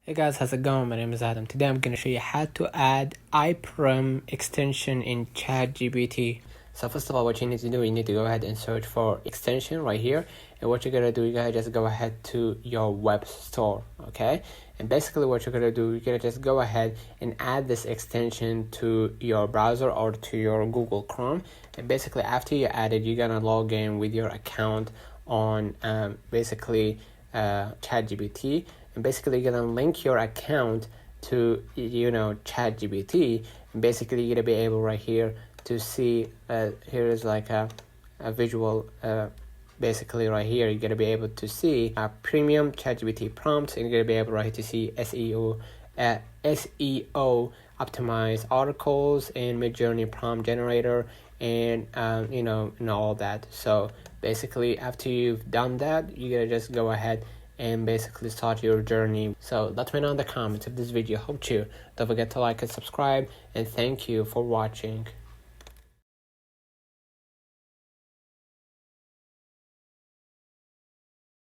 Hey guys, how's it going? My name is Adam. Today I'm going to show you how to add AIPRM extension in ChatGPT. So first of all, what you need to do, you need to go ahead and search for extension right here. And what you're going to do, you're going to just go ahead to your web store, okay? And basically what you're going to do, you're going to just go ahead and add this extension to your browser or to your Google Chrome. And basically after you add it, you're going to log in with your account on ChatGPT. And basically you're gonna link your account to ChatGPT, and basically you're gonna be able right here to see here is like a visual basically right here you're gonna be able to see a premium ChatGPT prompts, and you're gonna be able right to see SEO optimized articles and Midjourney prompt generator and and all that. So basically after you've done that, you're gonna just go ahead and basically start your journey. So let me know in the comments if this video helped you. Don't forget to like and subscribe, and thank you for watching.